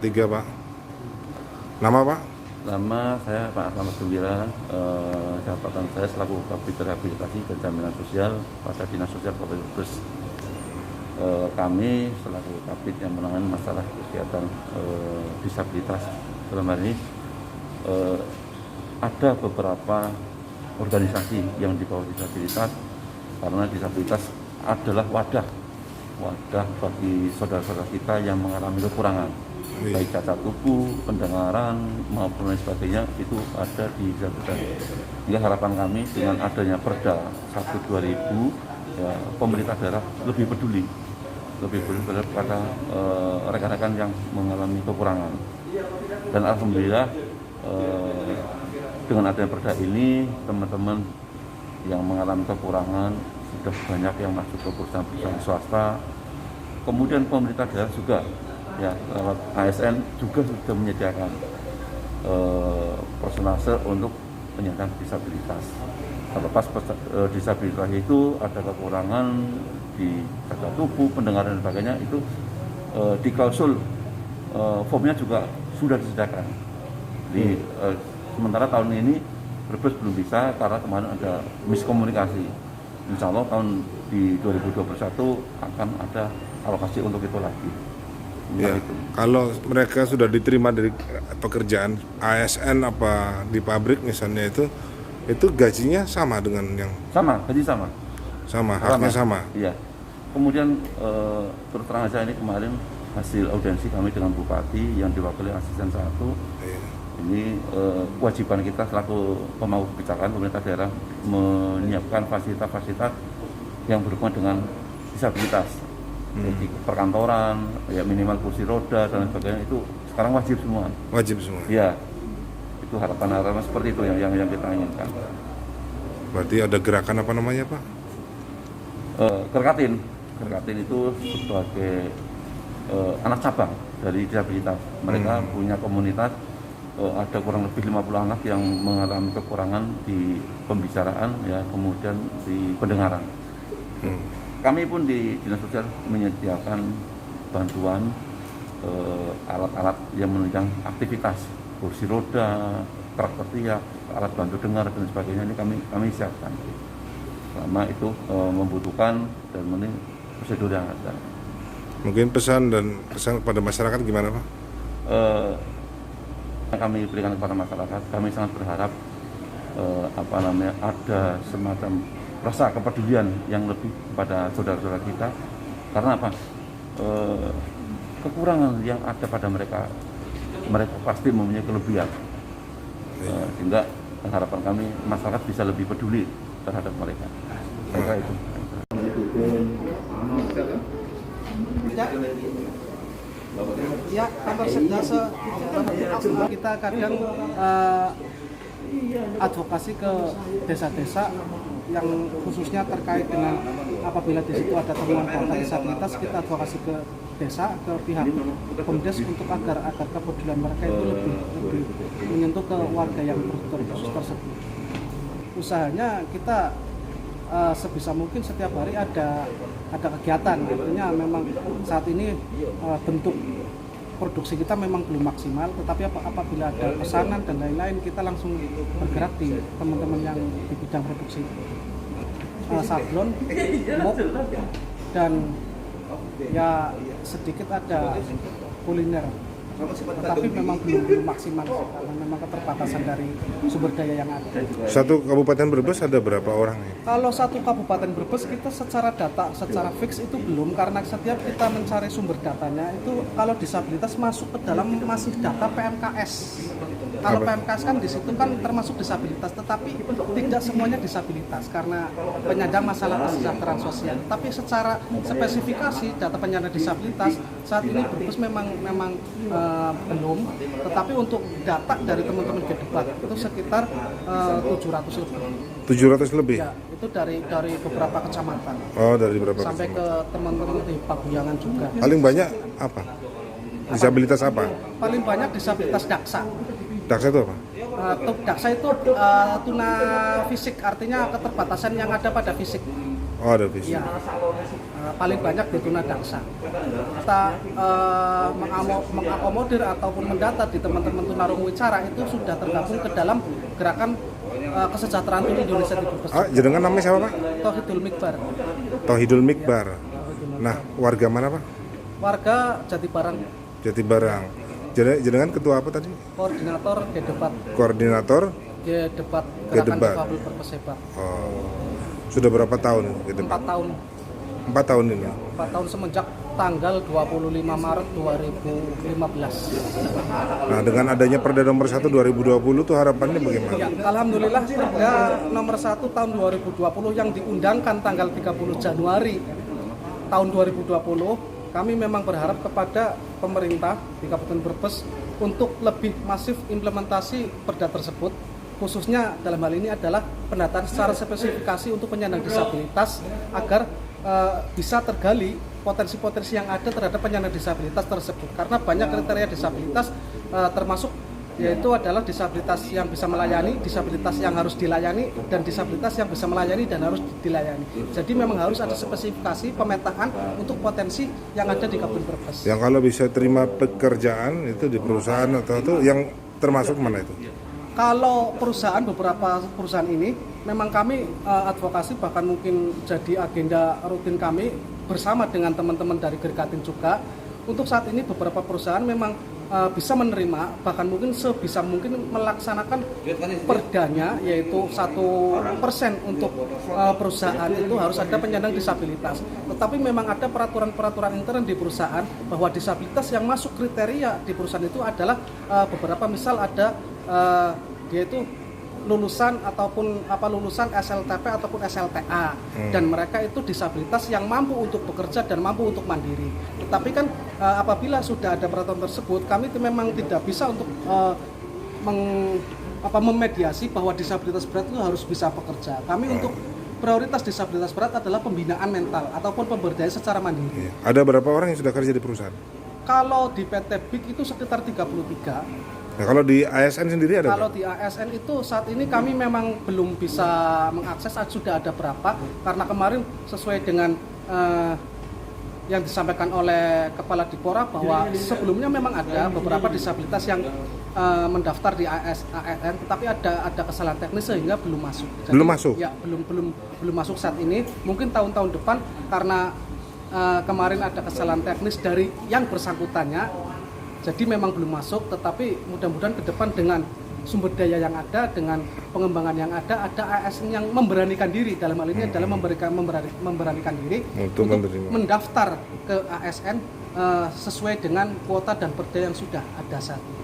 Tiga, Pak. Nama, Pak? Nama saya Pak Selamat Gembira, jabatan saya selaku Kabid Rehabilitasi dan Jaminan Sosial pada Dinas Sosial Kabupaten Brebes. Kami selaku Kabid yang menangani masalah kegiatan disabilitas dalam hal ini ada beberapa organisasi yang di bawah disabilitas, karena disabilitas adalah wadah bagi saudara-saudara kita yang mengalami kekurangan, baik cacat tubuh, pendengaran maupun lain sebagainya, itu ada di disabilitas. Hingga harapan kami dengan adanya Perda 1/2000, ya, pemerintah daerah lebih peduli pada rekan-rekan yang mengalami kekurangan. Dan alhamdulillah dengan adanya Perda ini, teman-teman yang mengalami kekurangan sudah banyak yang masuk ke perusahaan-perusahaan swasta. Kemudian pemerintah daerah juga, ya, lewat ASN juga sudah menyediakan persentase untuk penyandang disabilitas. Terlepas disabilitas itu ada kekurangan di cacat tubuh, pendengaran dan sebagainya, itu di klausul formnya juga sudah disediakan. Sementara tahun ini Brebes belum bisa karena kemarin ada miskomunikasi. Insya Allah tahun di 2021 akan ada alokasi untuk itu lagi. Ya, kalau mereka sudah diterima dari pekerjaan ASN apa di pabrik misalnya, itu gajinya sama dengan yang gaji sama, haknya sama. Iya. Kemudian terus terang aja, ini kemarin hasil audiensi kami dengan Bupati yang diwakili asisten 1. Iya. Ini kewajiban kita selaku pemangku kebijakan pemerintah daerah menyiapkan fasilitas-fasilitas yang berhubungan dengan disabilitas. Di perkantoran, ya minimal kursi roda dan sebagainya, itu sekarang wajib semua. Iya, itu harapan seperti itu yang kita inginkan. Berarti ada gerakan apa namanya, Pak? Kerkatin itu sebagai anak cabang dari disabilitas. Mereka punya komunitas, ada kurang lebih 50 anak yang mengalami kekurangan di pembicaraan, ya, kemudian di pendengaran. Kami pun di Dinas Sosial menyediakan bantuan alat-alat yang menunjang aktivitas, kursi roda, truk ketiak, alat bantu dengar dan sebagainya, ini kami siapkan. Selama itu membutuhkan dan memenuhi prosedur yang ada. Mungkin pesan kepada masyarakat gimana, Pak? Kami berikan kepada masyarakat, kami sangat berharap ada semacam rasa kepedulian yang lebih kepada saudara-saudara kita, karena apa? Kekurangan yang ada pada mereka pasti mempunyai kelebihan, sehingga harapan kami masyarakat bisa lebih peduli terhadap mereka. Saya itu. Ya, kantor Sekdase kita kadang advokasi ke desa-desa yang khususnya terkait dengan apabila di situ ada temuan data disabilitas, kita advokasi ke desa, ke pihak Pemdes untuk agar kepedulian mereka itu lebih menyentuh ke warga yang berkebutuhan khusus tersebut. Usahanya kita sebisa mungkin setiap hari ada kegiatan, artinya memang saat ini bentuk produksi kita memang belum maksimal, tetapi apabila ada pesanan dan lain-lain, kita langsung bergerak di teman-teman yang di bidang produksi sablon, mop, dan ya sedikit ada kuliner, tetapi memang belum maksimal karena memang keterbatasan dari sumber daya yang ada. Satu Kabupaten Brebes ada berapa orang? Kalau satu Kabupaten Brebes kita secara fix itu belum, karena setiap kita mencari sumber datanya itu kalau disabilitas masuk ke dalam masih data PMKS. Kalau PMKS kan di situ kan termasuk disabilitas, tetapi tidak semuanya disabilitas karena penyandang masalah kesejahteraan sosial. Tapi secara spesifikasi data penyandang disabilitas saat ini Brebes memang belum, tetapi untuk data dari teman-teman Gedebat itu sekitar 700 lebih. 700 lebih? Ya, itu dari beberapa kecamatan. Oh, dari beberapa sampai kecamatan. ke teman-teman di Paguyangan juga. Paling banyak apa? Disabilitas apa? Paling banyak disabilitas daksa. Daksa itu apa? Daksa itu tuna fisik, artinya keterbatasan yang ada pada fisik. Oh, ada visi. Ya, paling banyak di tunadaksa. Kita mengakomodir ataupun mendata di teman-teman tunarungu wicara itu sudah tergabung ke dalam gerakan kesejahteraan tuli Indonesia di Brebes. Jenengan namanya siapa, Pak? Tauhidul Mikbar. Tauhidul Mikbar. Nah, warga mana, Pak? Warga Jatibarang, Jatibarang. Jenengan ketua apa tadi? koordinator Gedebat. Koordinator. Gedebat Gerakan Gedebat. Difabel Brebes Hebat. Oh, sudah berapa tahun ke depan? 4 tahun. 4 tahun ini. 4 tahun semenjak tanggal 25 Maret 2015. Nah, dengan adanya Perda nomor 1 2020 tuh harapannya bagaimana? Ya, alhamdulillah Perda nomor 1 tahun 2020 yang diundangkan tanggal 30 Januari tahun 2020, kami memang berharap kepada pemerintah di Kabupaten Brebes untuk lebih masif implementasi Perda tersebut, khususnya dalam hal ini adalah pendataan secara spesifikasi untuk penyandang disabilitas agar bisa tergali potensi-potensi yang ada terhadap penyandang disabilitas tersebut, karena banyak kriteria disabilitas termasuk yaitu adalah disabilitas yang bisa melayani, disabilitas yang harus dilayani, dan disabilitas yang bisa melayani dan harus dilayani. Jadi memang harus ada spesifikasi pemetaan untuk potensi yang ada di Kabupaten Brebes. Yang kalau bisa terima pekerjaan itu di perusahaan atau itu yang termasuk mana itu? Kalau perusahaan, beberapa perusahaan ini memang kami advokasi, bahkan mungkin jadi agenda rutin kami bersama dengan teman-teman dari Gerkatin juga. Untuk saat ini beberapa perusahaan memang bisa menerima, bahkan mungkin sebisa mungkin melaksanakan perdanya, yaitu 1% untuk perusahaan itu harus ada penyandang disabilitas. Tetapi memang ada peraturan-peraturan intern di perusahaan bahwa disabilitas yang masuk kriteria di perusahaan itu adalah beberapa, misal ada yaitu lulusan ataupun lulusan SLTP ataupun SLTA, dan mereka itu disabilitas yang mampu untuk bekerja dan mampu untuk mandiri. Tetapi kan apabila sudah ada peraturan tersebut, kami itu memang tidak bisa untuk memediasi bahwa disabilitas berat itu harus bisa bekerja. Kami untuk prioritas disabilitas berat adalah pembinaan mental ataupun pemberdayaan secara mandiri. Ada berapa orang yang sudah kerja di perusahaan? Kalau di PT BIK itu sekitar 33. Nah, kalau di ASN sendiri ada Kalau berapa? di ASN itu saat ini kami memang belum bisa mengakses sudah ada berapa, karena kemarin sesuai dengan yang disampaikan oleh Kepala Dipora bahwa sebelumnya memang ada beberapa disabilitas yang mendaftar di ASN, tetapi ada kesalahan teknis sehingga belum masuk. Jadi, Belum masuk? Ya, belum masuk saat ini. Mungkin tahun-tahun depan karena kemarin ada kesalahan teknis dari yang bersangkutannya, jadi memang belum masuk, tetapi mudah-mudahan ke depan dengan sumber daya yang ada, dengan pengembangan yang ada ASN yang memberanikan diri, dalam hal ini adalah memberanikan diri untuk mendaftar ke ASN sesuai dengan kuota dan perda yang sudah ada saat ini.